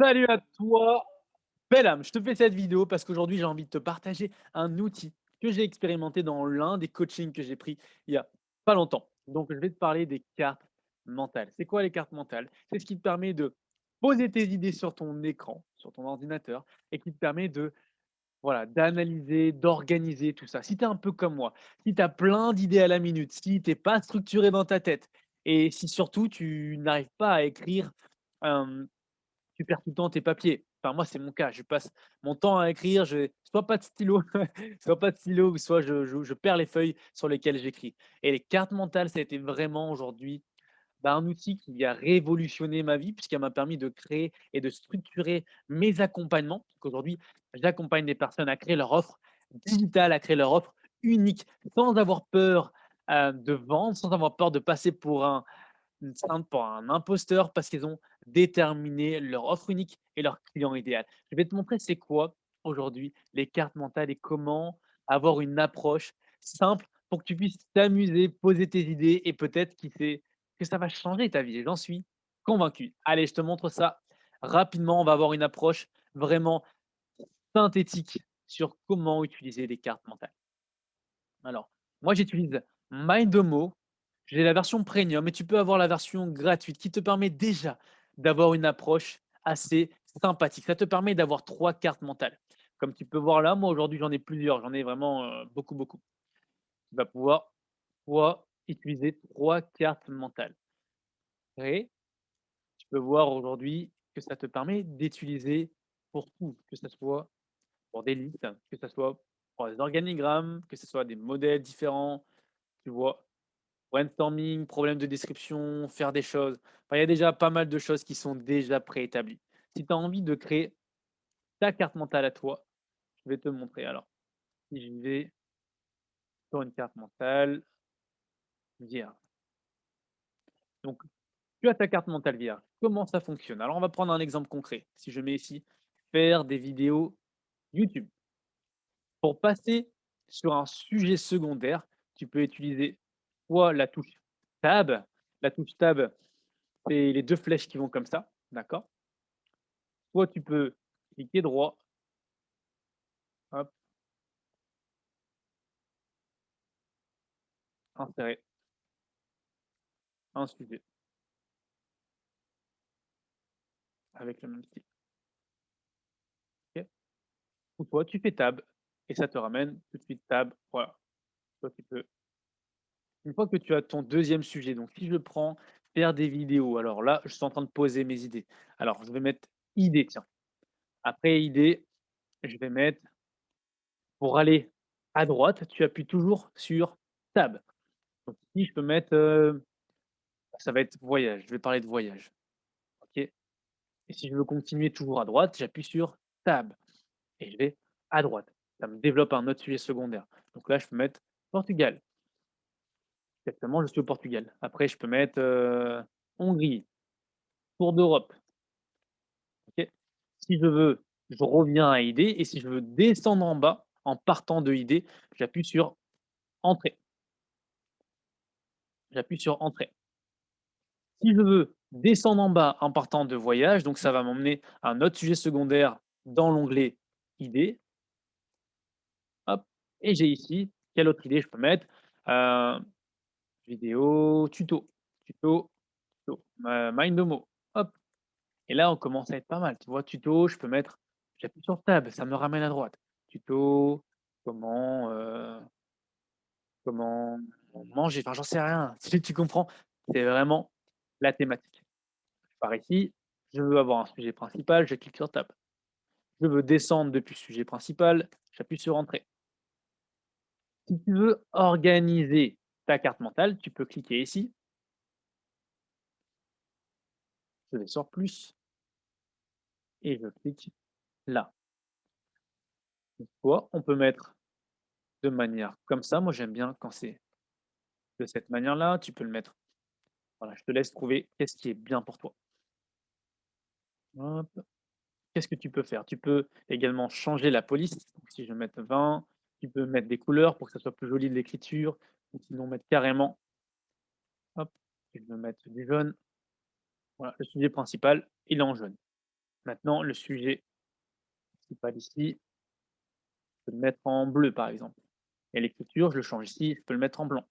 Salut à toi, belle âme. Je te fais cette vidéo parce qu'aujourd'hui, j'ai envie de te partager un outil que j'ai expérimenté dans l'un des coachings que j'ai pris il y a pas longtemps. Donc, je vais te parler des cartes mentales. C'est quoi les cartes mentales? C'est ce qui te permet de poser tes idées sur ton écran, sur ton ordinateur et qui te permet de, voilà, d'analyser, d'organiser tout ça. Si tu es un peu comme moi, si tu as plein d'idées à la minute, si tu es pas structuré dans ta tête et si surtout tu n'arrives pas à écrire, tu perds tout le temps tes papiers. Enfin, moi, c'est mon cas. Je passe mon temps à écrire, j'ai soit pas de stylo, soit pas de stylo ou soit je perds les feuilles sur lesquelles j'écris et les cartes mentales, ça a été vraiment aujourd'hui, bah, un outil qui a révolutionné ma vie puisqu'elle m'a permis de créer et de structurer mes accompagnements. Donc aujourd'hui, j'accompagne des personnes à créer leur offre digitale, à créer leur offre unique sans avoir peur, de vendre, sans avoir peur de passer pour un imposteur parce qu'ils ont déterminé leur offre unique et leur client idéal. Je vais te montrer c'est quoi aujourd'hui les cartes mentales et comment avoir une approche simple pour que tu puisses t'amuser, poser tes idées et peut-être qui sait que ça va changer ta vie. J'en suis convaincu. Allez, je te montre ça rapidement. On va avoir une approche vraiment synthétique sur comment utiliser les cartes mentales. Alors, moi, j'utilise Mindomo. J'ai la version premium et tu peux avoir la version gratuite qui te permet déjà d'avoir une approche assez sympathique. Ça te permet d'avoir 3 cartes mentales. Comme tu peux voir là, moi aujourd'hui j'en ai plusieurs, j'en ai vraiment, beaucoup, beaucoup. Tu vas pouvoir, toi, utiliser 3 cartes mentales et tu peux voir aujourd'hui que ça te permet d'utiliser pour tout, que ça soit pour des listes, que ça soit pour des organigrammes, que ce soit des modèles différents, tu vois? Brainstorming, problème de description, faire des choses. Enfin, il y a déjà pas mal de choses qui sont déjà préétablies. Si tu as envie de créer ta carte mentale à toi, je vais te montrer. Alors, si je vais sur une carte mentale vierge. Donc, tu as ta carte mentale vierge. Comment ça fonctionne? Alors, on va prendre un exemple concret. Si je mets ici faire des vidéos YouTube. Pour passer sur un sujet secondaire, tu peux utiliser soit la touche Tab. La touche Tab, c'est les 2 flèches qui vont comme ça, d'accord? Soit tu peux cliquer droit, hop, insérer un sujet avec le même style, OK? Ou soit tu fais tab et ça te ramène tout de suite tab, voilà. Soit tu peux une fois que tu as ton deuxième sujet, donc si je prends faire des vidéos, alors là, je suis en train de poser mes idées. Alors je vais mettre idée, tiens. Après idée, je vais mettre pour aller à droite, tu appuies toujours sur tab. Donc ici, je peux mettre, ça va être voyage, je vais parler de voyage, OK? Et si je veux continuer toujours à droite, j'appuie sur tab. Et je vais à droite. Ça me développe un autre sujet secondaire. Donc là, je peux mettre Portugal. Exactement, je suis au Portugal. Après, je peux mettre, Hongrie, tour d'Europe, OK. Si je veux, je reviens à idée et si je veux descendre en bas, en partant de idée, j'appuie sur entrée. J'appuie sur entrée. Si je veux descendre en bas en partant de voyage, donc ça va m'emmener à un autre sujet secondaire dans l'onglet idées, hop et j'ai ici, quelle autre idée je peux mettre? Heu, vidéo tuto, tuto. Tuto, Mindomo, hop et là, on commence à être pas mal, tu vois? Tuto, je peux mettre j'appuie sur tab, ça me ramène à droite. Tuto, comment, comment manger, enfin, j'en sais rien, tu comprends? C'est vraiment la thématique. Par ici, je veux avoir un sujet principal, je clique sur tab. Je veux descendre depuis le sujet principal, j'appuie sur entrée. Si tu veux organiser ta carte mentale, tu peux cliquer ici, je vais sur plus et je clique là. Soit on peut mettre de manière comme ça, moi j'aime bien quand c'est de cette manière-là, tu peux le mettre voilà, je te laisse trouver qu'est-ce qui est bien pour toi. Hop, qu'est-ce que tu peux faire? Tu peux également changer la police, donc si je veux mettre 20, tu peux mettre des couleurs pour que ça soit plus joli de l'écriture ou sinon mettre carrément, hop, je veux mettre du jaune, voilà, le sujet principal, il est en jaune. Maintenant, le sujet principal ici, je peux le mettre en bleu, par exemple. Et l'écriture, je le change ici, je peux le mettre en blanc.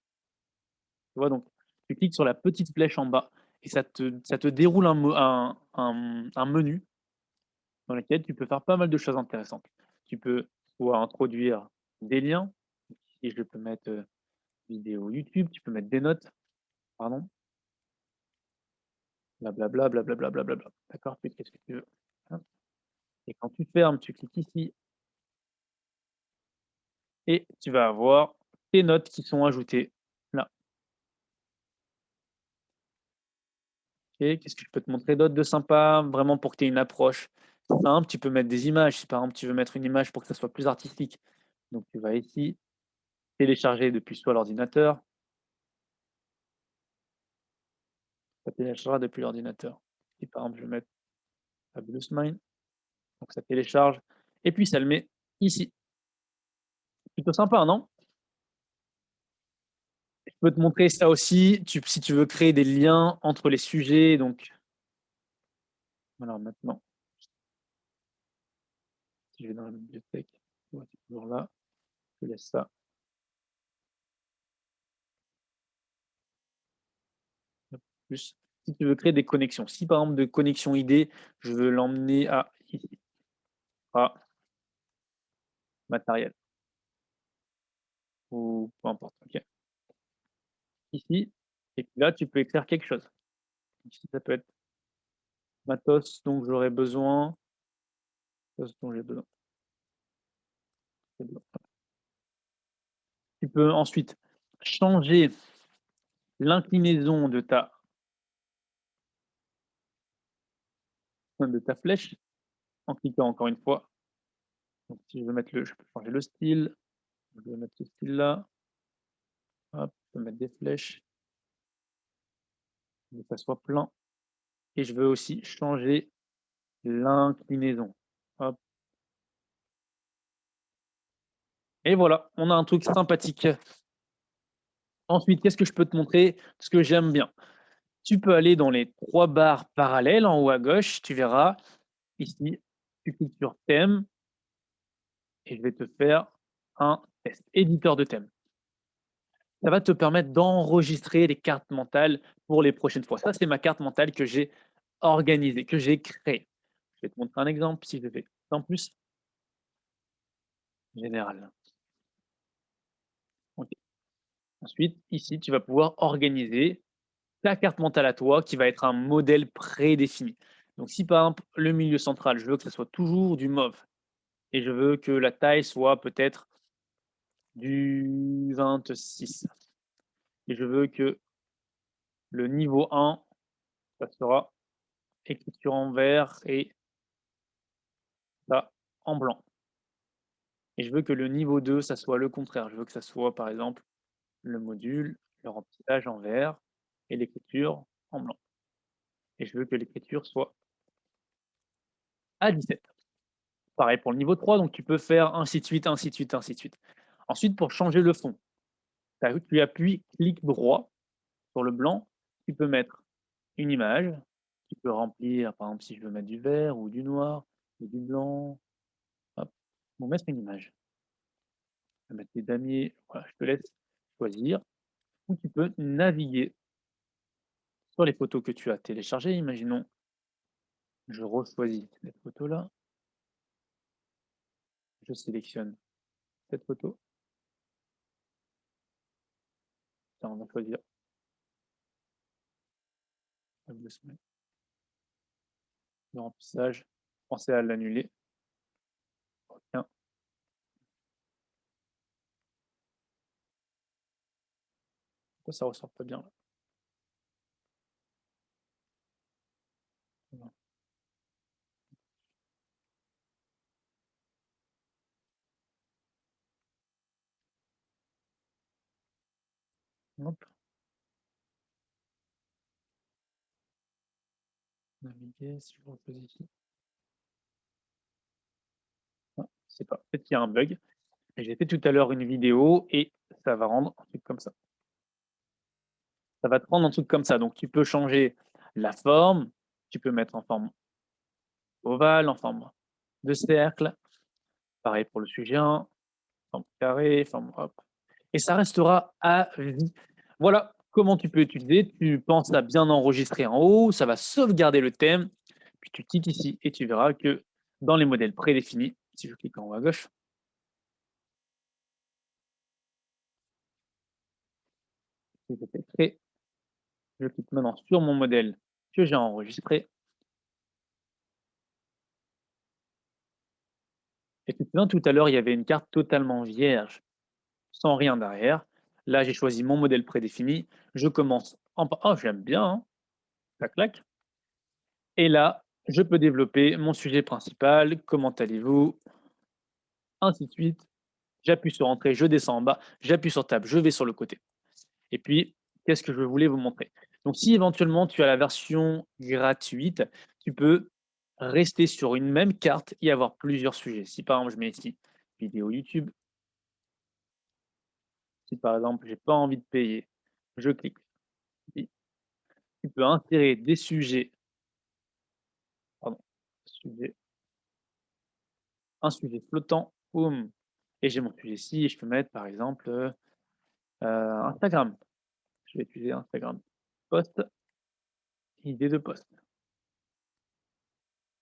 Tu vois? Donc, tu cliques sur la petite flèche en bas et ça te déroule un menu dans lequel tu peux faire pas mal de choses intéressantes. Tu peux soit introduire des liens, ici je peux mettre, vidéo YouTube, tu peux mettre des notes, pardon, blablabla, blablabla, blablabla. D'accord? Puis qu'est-ce que tu veux? Hop, et quand tu fermes, tu cliques ici et tu vas avoir tes notes qui sont ajoutées là. OK, qu'est-ce que je peux te montrer d'autre de sympa? Vraiment pour que tu aies une approche simple, tu peux mettre des images. Si par exemple tu veux mettre une image pour que ça soit plus artistique, donc tu vas ici, télécharger depuis soit l'ordinateur, ça téléchargera depuis l'ordinateur. Si par exemple je vais mettre Fabulous Mind, donc ça télécharge et puis ça le met ici. Plutôt sympa, non? Je peux te montrer ça aussi, si tu veux créer des liens entre les sujets, donc alors maintenant, si je vais dans la bibliothèque, ouais, c'est toujours là, je laisse ça. Hop, plus, si tu veux créer des connexions, si par exemple de connexion idée, je veux l'emmener à ici, à matériel ou peu importe, OK. Ici et puis là, tu peux écrire quelque chose. Ici, ça peut être matos dont j'aurais besoin, matos dont j'ai besoin. C'est bon. Tu peux ensuite changer l'inclinaison de ta flèche en cliquant encore une fois. Donc si je peux changer le style, je vais mettre ce style-là, hop, je peux mettre des flèches, que ça soit plein et je veux aussi changer l'inclinaison. Hop et voilà, on a un truc sympathique. Ensuite, qu'est-ce que je peux te montrer? Ce que j'aime bien. Tu peux aller dans les 3 barres parallèles en haut à gauche, tu verras ici, tu cliques sur thème et je vais te faire un test, éditeur de thème. Ça va te permettre d'enregistrer les cartes mentales pour les prochaines fois. Ça, c'est ma carte mentale que j'ai organisée, que j'ai créée. Je vais te montrer un exemple, si je fais en plus, général. OK. Ensuite, ici, tu vas pouvoir organiser ta carte mentale à toi qui va être un modèle prédéfini. Donc si par exemple, le milieu central, je veux que ça soit toujours du mauve et je veux que la taille soit peut-être du 26 et je veux que le niveau 1, ça sera écriture en vert et ça en blanc. Et je veux que le niveau 2, ça soit le contraire. Je veux que ça soit, par exemple, le module, le remplissage en vert et l'écriture en blanc. Et je veux que l'écriture soit à 17. Pareil pour le niveau 3, donc tu peux faire ainsi de suite, ainsi de suite, ainsi de suite. Ensuite, pour changer le fond, tu appuies clic droit sur le blanc, tu peux mettre une image, tu peux remplir, par exemple, si je veux mettre du vert ou du noir ou du blanc, hop, on mettre une image. Je vais mettre des damiers, voilà, je te laisse choisir. Ou tu peux naviguer sur les photos que tu as téléchargées. Imaginons, je choisis cette photo-là, je sélectionne cette photo. Tiens, on va choisir le remplissage. Pensez à l'annuler. Tiens, pourquoi ça ressort pas bien là? Voilà. Hop, naviguer, si je choisis ici. Ah, je sais pas, peut-être qu'il y a un bug. J'ai fait tout à l'heure une vidéo et ça va rendre un truc comme ça. Ça va te rendre un truc comme ça. Donc tu peux changer la forme, tu peux mettre en forme ovale, en forme de cercle. Pareil pour le sujet 1, forme carré, forme hop et ça restera à vie. Voilà comment tu peux utiliser. Tu penses à bien enregistrer en haut, ça va sauvegarder le thème, puis tu cliques ici et tu verras que dans les modèles prédéfinis, si je clique en haut à gauche, si je fais créer, je clique maintenant sur mon modèle que j'ai enregistré et tu te souviens tout à l'heure, il y avait une carte totalement vierge, sans rien derrière. Là, j'ai choisi mon modèle prédéfini, je commence en pa oh j'aime bien, hein, ça claque. Et là, je peux développer mon sujet principal, comment allez-vous? Ainsi de suite. J'appuie sur entrée, je descends en bas, j'appuie sur table, je vais sur le côté. Et puis, qu'est-ce que je voulais vous montrer? Donc si éventuellement tu as la version gratuite, tu peux rester sur une même carte et avoir plusieurs sujets. Si par exemple je mets ici vidéo YouTube, si par exemple j'ai pas envie de payer, je clique ici. Tu peux insérer des sujets, pardon, sujet, un sujet flottant, boum, et j'ai mon sujet ici et je peux mettre par exemple, Instagram. Je vais utiliser Instagram. Post, idée de post.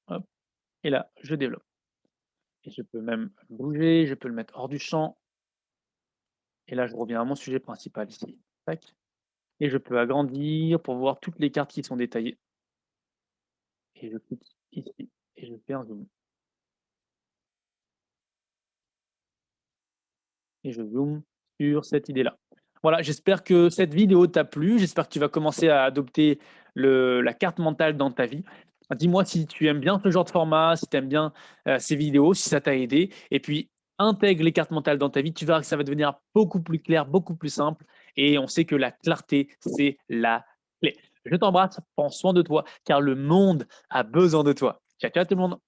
Hop, et là, je développe. Et je peux même bouger, je peux le mettre hors du champ. Et là, je reviens à mon sujet principal ici. Tac. Et je peux agrandir pour voir toutes les cartes qui sont détaillées. Et je clique ici et je fais un zoom. Et je zoome sur cette idée-là. Voilà, j'espère que cette vidéo t'a plu. J'espère que tu vas commencer à adopter la carte mentale dans ta vie. Dis-moi si tu aimes bien ce genre de format, si tu aimes bien ces vidéos, si ça t'a aidé. Et puis, intègre les cartes mentales dans ta vie. Tu verras que ça va devenir beaucoup plus clair, beaucoup plus simple. Et on sait que la clarté, c'est la clé. Je t'embrasse, prends soin de toi, car le monde a besoin de toi. Ciao, ciao tout le monde.